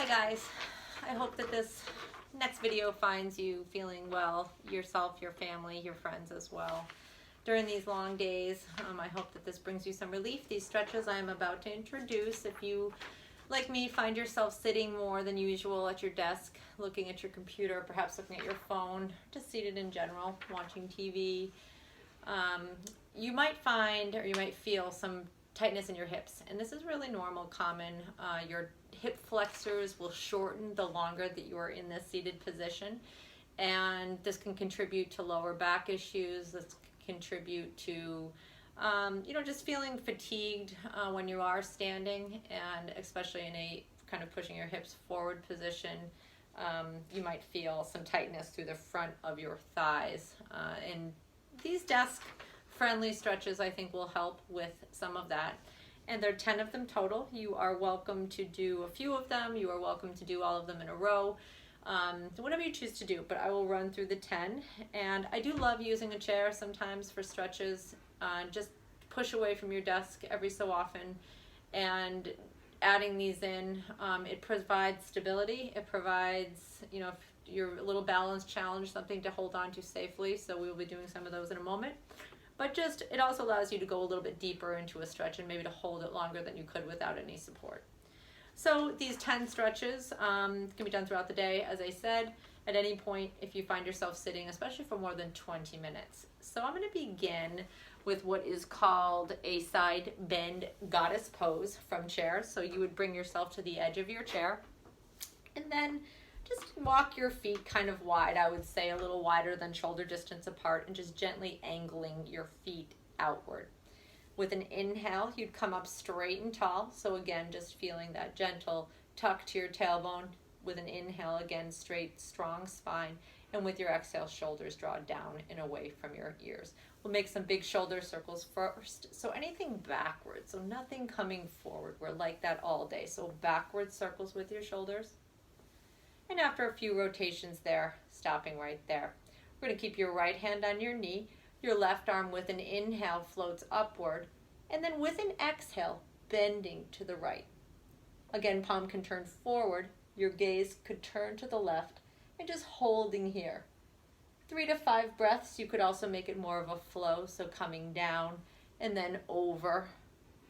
guys, I hope that this next video finds you feeling well, yourself, your family, your friends as well. During these long days, I hope that this brings you some relief. These stretches I'm about to introduce, if you, like me, find yourself sitting more than usual at your desk, looking at your computer, perhaps looking at your phone, just seated in general, watching TV, you might find or you might feel some tightness in your hips, and this is really normal, common. Your hip flexors will shorten the longer that you are in this seated position, and this can contribute to lower back issues. This can contribute to just feeling fatigued when you are standing, and especially in a kind of pushing your hips forward position. You might feel some tightness through the front of your thighs, and these desk friendly stretches I think will help with some of that. And there are 10 of them total. You are welcome to do a few of them. You are welcome to do all of them in a row. Whatever you choose to do, but I will run through the 10. And I do love using a chair sometimes for stretches. Just push away from your desk every so often and adding these in. It provides stability. It provides, if you're a little balance challenge, something to hold on to safely. So we will be doing some of those in a moment. But it also allows you to go a little bit deeper into a stretch and maybe to hold it longer than you could without any support. So these 10 stretches can be done throughout the day, as I said, at any point if you find yourself sitting, especially for more than 20 minutes. So I'm going to begin with what is called a side bend goddess pose from chair. So you would bring yourself to the edge of your chair and then just walk your feet kind of wide, I would say a little wider than shoulder distance apart, and just gently angling your feet outward. With an inhale, you'd come up straight and tall. So again, just feeling that gentle tuck to your tailbone. With an inhale, again, straight, strong spine. And with your exhale, shoulders draw down and away from your ears. We'll make some big shoulder circles first. So anything backwards, so nothing coming forward. We're like that all day. So backward circles with your shoulders. And after a few rotations there, stopping right there. We're going to keep your right hand on your knee. Your left arm with an inhale floats upward. And then with an exhale, bending to the right. Again, palm can turn forward. Your gaze could turn to the left. And just holding here. 3 to 5 breaths. You could also make it more of a flow. So coming down and then over.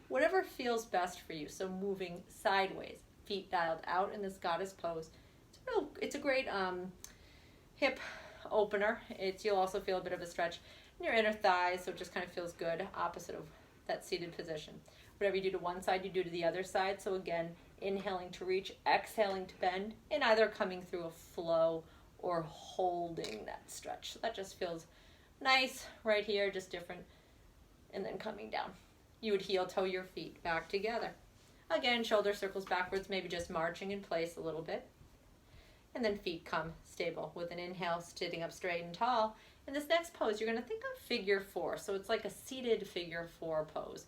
Whatever feels best for you. So moving sideways. Feet dialed out in this goddess pose. It's a great hip opener. You'll also feel a bit of a stretch in your inner thighs, so it just kind of feels good, opposite of that seated position. Whatever you do to one side, you do to the other side. So again, inhaling to reach, exhaling to bend, and either coming through a flow or holding that stretch. So that just feels nice right here, just different. And then coming down. You would heel toe your feet back together. Again, shoulder circles backwards, maybe just marching in place a little bit. And then feet come stable with an inhale, sitting up straight and tall. In this next pose, you're going to think of figure 4. So it's like a seated figure 4 pose.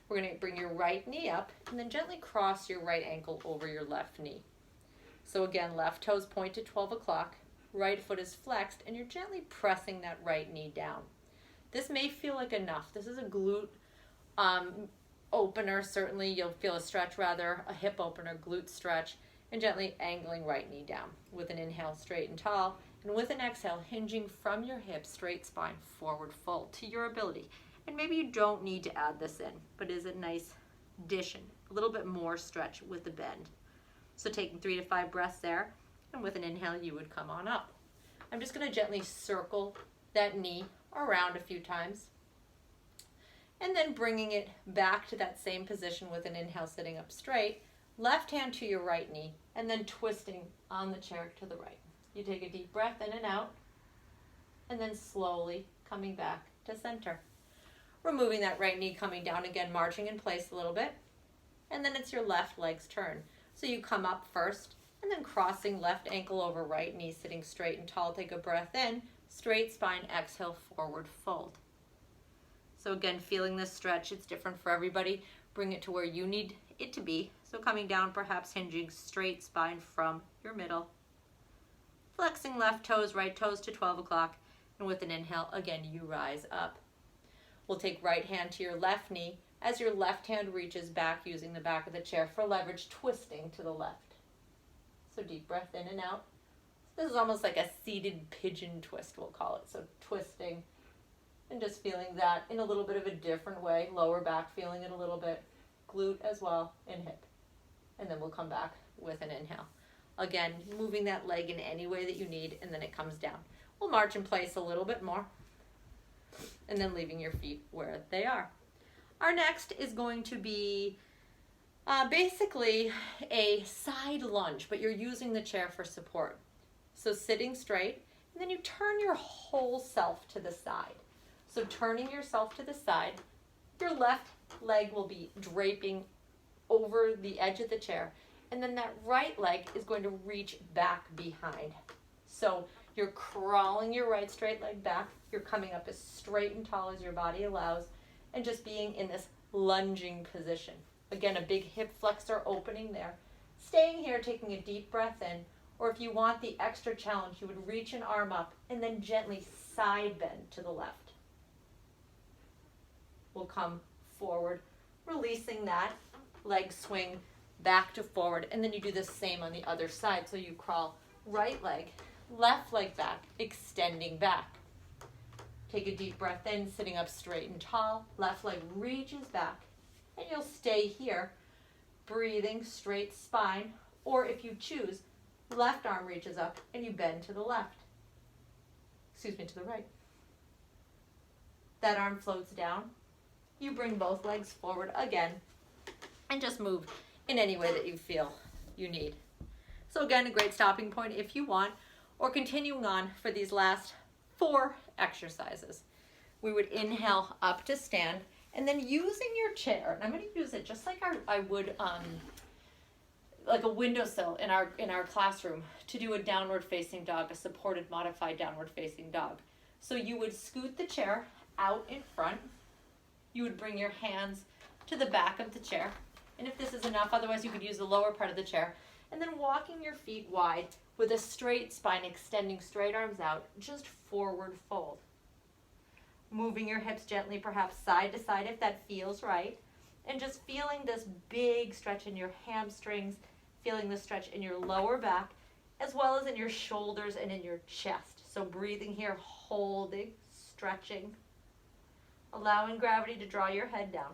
We're going to bring your right knee up and then gently cross your right ankle over your left knee. So again, left toes point to 12 o'clock. Right foot is flexed and you're gently pressing that right knee down. This may feel like enough. This is a glute opener. Certainly you'll feel a stretch, rather a hip opener, glute stretch. And gently angling right knee down with an inhale, straight and tall, and with an exhale, hinging from your hips, straight spine, forward fold to your ability. And maybe you don't need to add this in, but is a nice addition, a little bit more stretch with the bend. So taking 3 to 5 breaths there, and with an inhale, you would come on up. I'm just going to gently circle that knee around a few times, and then bringing it back to that same position with an inhale, sitting up straight. Left hand to your right knee, and then twisting on the chair to the right. You take a deep breath in and out, and then slowly coming back to center. Removing that right knee, coming down again, marching in place a little bit, and then it's your left leg's turn. So you come up first, and then crossing left ankle over right knee, sitting straight and tall. Take a breath in, straight spine, exhale, forward fold. So again, feeling this stretch, it's different for everybody. Bring it to where you need it to be. So coming down, perhaps hinging straight spine from your middle. Flexing left toes, right toes to 12 o'clock. And with an inhale, again, you rise up. We'll take right hand to your left knee as your left hand reaches back using the back of the chair for leverage, twisting to the left. So deep breath in and out. This is almost like a seated pigeon twist, we'll call it. So twisting and just feeling that in a little bit of a different way. Lower back, feeling it a little bit. Glute as well, and hip. And then we'll come back with an inhale. Again, moving that leg in any way that you need, and then it comes down. We'll march in place a little bit more, and then leaving your feet where they are. Our next is going to be basically a side lunge, but you're using the chair for support. So sitting straight, and then you turn your whole self to the side. So turning yourself to the side, your left leg will be draping over the edge of the chair, and then that right leg is going to reach back behind. So you're crawling your right straight leg back, you're coming up as straight and tall as your body allows, and just being in this lunging position. Again, a big hip flexor opening there. Staying here, taking a deep breath in, or if you want the extra challenge, you would reach an arm up and then gently side bend to the left. We'll come forward, releasing that leg swing back to forward, and then you do the same on the other side. So you crawl right leg, left leg back, extending back. Take a deep breath in, sitting up straight and tall, left leg reaches back, and you'll stay here, breathing straight spine, or if you choose, left arm reaches up and you bend to the left. Excuse me, to the right. That arm floats down. You bring both legs forward again and just move in any way that you feel you need. So again, a great stopping point if you want, or continuing on for these last 4 exercises. We would inhale up to stand, and then using your chair, and I'm going to use it just like I would like a windowsill in our classroom to do a downward facing dog, a supported modified downward facing dog. So you would scoot the chair out in front. You would bring your hands to the back of the chair. And if this is enough, otherwise you could use the lower part of the chair. And then walking your feet wide with a straight spine, extending straight arms out, just forward fold. Moving your hips gently, perhaps side to side if that feels right. And just feeling this big stretch in your hamstrings, feeling the stretch in your lower back, as well as in your shoulders and in your chest. So breathing here, holding, stretching, allowing gravity to draw your head down.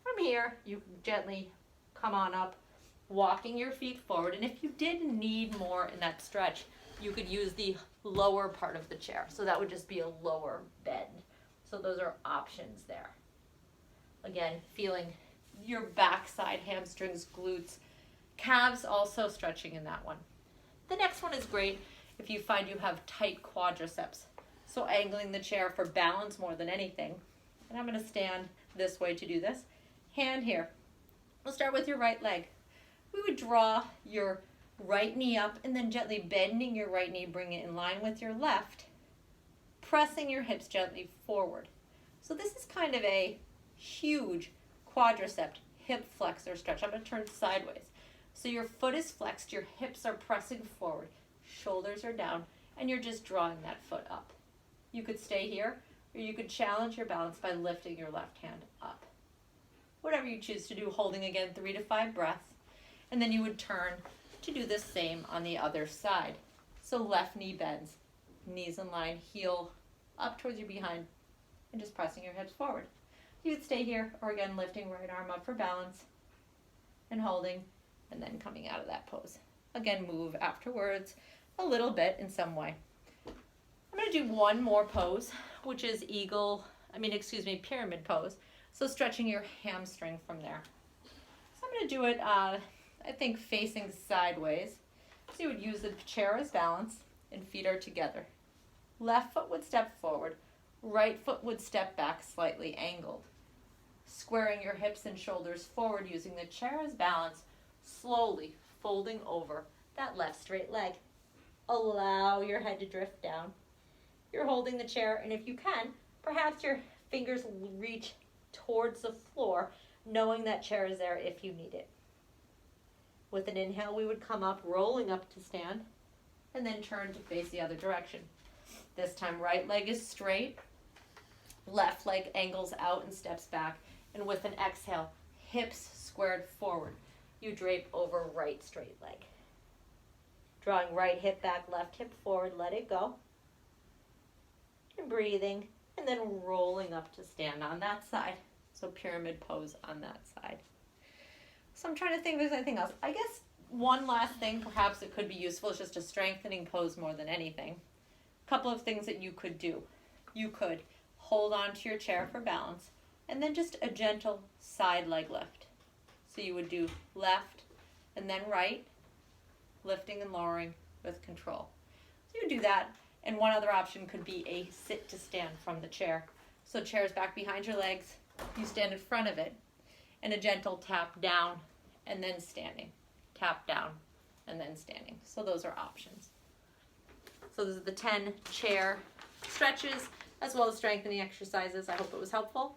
From here, you can gently come on up, walking your feet forward. And if you did need more in that stretch, you could use the lower part of the chair. So that would just be a lower bend. So those are options there. Again, feeling your backside, hamstrings, glutes, calves also stretching in that one. The next one is great if you find you have tight quadriceps. So angling the chair for balance more than anything. And I'm going to stand this way to do this. Hand here. We'll start with your right leg. We would draw your right knee up and then gently bending your right knee, bring it in line with your left, pressing your hips gently forward. So this is kind of a huge quadricep hip flexor stretch. I'm going to turn sideways. So your foot is flexed, your hips are pressing forward, shoulders are down, and you're just drawing that foot up. You could stay here, or you could challenge your balance by lifting your left hand up. Whatever you choose to do, holding again 3 to 5 breaths, and then you would turn to do the same on the other side. So left knee bends, knees in line, heel up towards your behind, and just pressing your hips forward. You would stay here, or again lifting right arm up for balance, and holding, and then coming out of that pose. Again, move afterwards a little bit in some way. I'm going to do one more pose, which is pyramid pose. So stretching your hamstring from there. So I'm going to do it, I think, facing sideways. So you would use the chair as balance, and feet are together. Left foot would step forward. Right foot would step back, slightly angled. Squaring your hips and shoulders forward, using the chair as balance, slowly folding over that left straight leg. Allow your head to drift down. You're holding the chair, and if you can, perhaps your fingers reach towards the floor, knowing that chair is there if you need it. With an inhale, we would come up, rolling up to stand, and then turn to face the other direction. This time, right leg is straight, left leg angles out and steps back, and with an exhale, hips squared forward. You drape over right straight leg. Drawing right hip back, left hip forward, let it go. And breathing, and then rolling up to stand on that side. So pyramid pose on that side. So I'm trying to think if there's anything else. I guess one last thing perhaps it could be useful is just a strengthening pose more than anything. A couple of things that you could do. You could hold on to your chair for balance, and then just a gentle side leg lift. So you would do left and then right, lifting and lowering with control. So you do that, and one other option could be a sit to stand from the chair. So chair's back behind your legs, you stand in front of it, and a gentle tap down and then standing. Tap down and then standing. So those are options. So those are the 10 chair stretches as well as strengthening exercises. I hope it was helpful,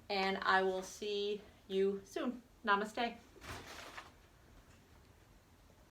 and I will see you soon. Namaste.